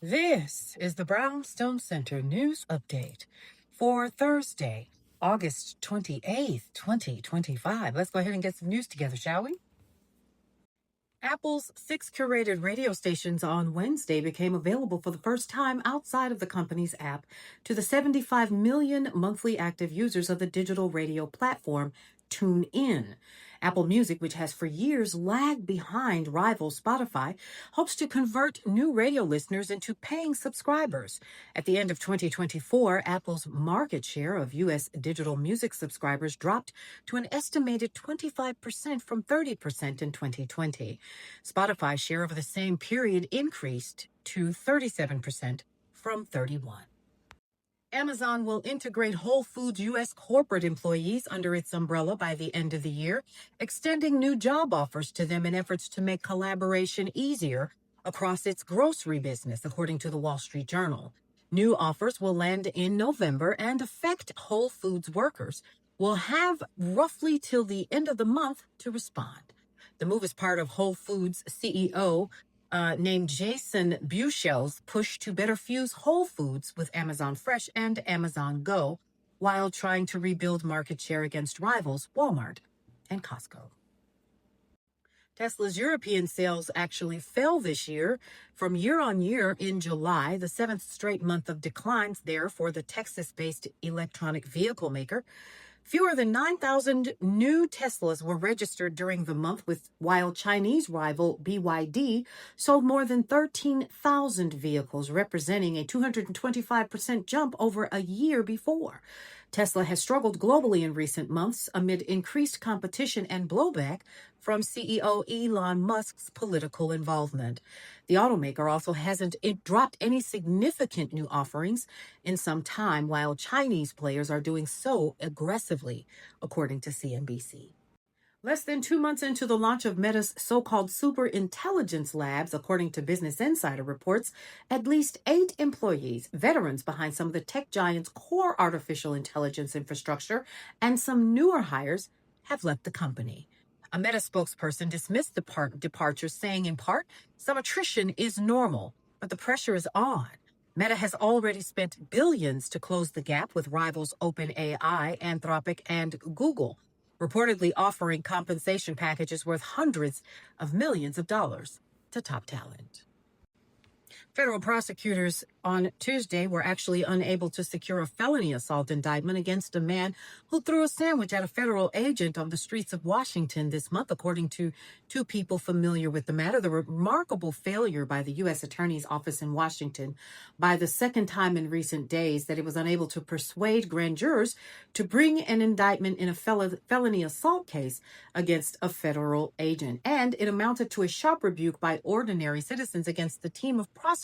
This is the Brownstone Center News Update for Thursday, August 28th, 2025. Let's go ahead and get some news together, shall we? Apple's 6 curated radio stations on Wednesday became available for the first time outside of the company's app to the 75 million monthly active users of the digital radio platform TuneIn. Apple Music, which has for years lagged behind rival Spotify, hopes to convert new radio listeners into paying subscribers. At the end of 2024, Apple's market share of U.S. digital music subscribers dropped to an estimated 25% from 30% in 2020. Spotify's share over the same period increased to 37% from 31%. Amazon will integrate Whole Foods U.S. corporate employees under its umbrella by the end of the year, extending new job offers to them in efforts to make collaboration easier across its grocery business, according to the Wall Street Journal. New offers will land in November and affect Whole Foods workers. Will have roughly till the end of the month to respond. The move is part of Whole Foods CEO named Jason Bushell's push to better fuse Whole Foods with Amazon Fresh and Amazon Go, while trying to rebuild market share against rivals Walmart and Costco. Tesla's European sales actually fell this year from year on year in July, the 7th straight month of declines there for the Texas-based electronic vehicle maker. Fewer than 9,000 new Teslas were registered during the month, while Chinese rival BYD sold more than 13,000 vehicles, representing a 225% jump over a year before. Tesla has struggled globally in recent months amid increased competition and blowback from CEO Elon Musk's political involvement. The automaker also hasn't dropped any significant new offerings in some time, while Chinese players are doing so aggressively, according to CNBC. Less than 2 months into the launch of Meta's so-called super intelligence labs, according to Business Insider reports, at least 8 employees, veterans behind some of the tech giant's core artificial intelligence infrastructure, and some newer hires have left the company. A Meta spokesperson dismissed the departure, saying in part, some attrition is normal, but the pressure is on. Meta has already spent billions to close the gap with rivals OpenAI, Anthropic, and Google, reportedly offering compensation packages worth hundreds of millions of dollars to top talent. Federal prosecutors on Tuesday were actually unable to secure a felony assault indictment against a man who threw a sandwich at a federal agent on the streets of Washington this month, according to 2 people familiar with the matter. The remarkable failure by the U.S. Attorney's Office in Washington by the second time in recent days that it was unable to persuade grand jurors to bring an indictment in a felony assault case against a federal agent. And it amounted to a sharp rebuke by ordinary citizens against the team of prosecutors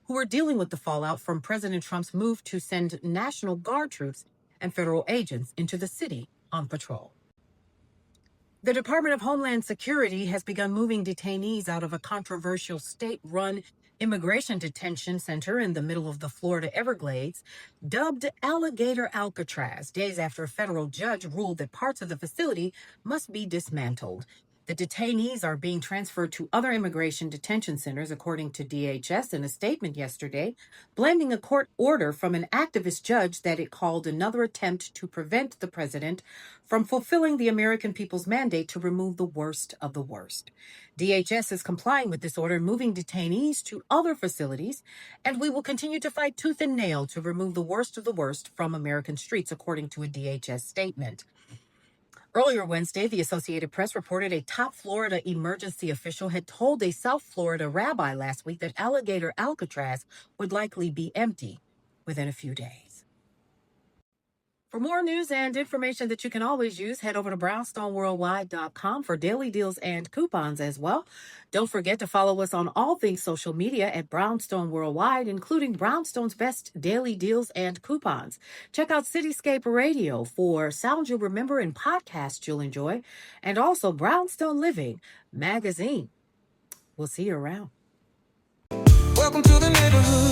who were dealing with the fallout from President Trump's move to send National Guard troops and federal agents into the city on patrol. The Department of Homeland Security has begun moving detainees out of a controversial state-run immigration detention center in the middle of the Florida Everglades, dubbed Alligator Alcatraz, days after a federal judge ruled that parts of the facility must be dismantled. The detainees are being transferred to other immigration detention centers, according to DHS in a statement yesterday, blaming a court order from an activist judge that it called another attempt to prevent the president from fulfilling the American people's mandate to remove the worst of the worst. DHS is complying with this order, moving detainees to other facilities, and we will continue to fight tooth and nail to remove the worst of the worst from American streets, according to a DHS statement. Earlier Wednesday, the Associated Press reported a top Florida emergency official had told a South Florida rabbi last week that Alligator Alcatraz would likely be empty within a few days. For more news and information that you can always use, head over to brownstoneworldwide.com for daily deals and coupons as well. Don't forget to follow us on all things social media at Brownstone Worldwide, including Brownstone's best daily deals and coupons. Check out Cityscape Radio for sounds you'll remember and podcasts you'll enjoy, and also Brownstone Living magazine. We'll see you around. Welcome to the neighborhood.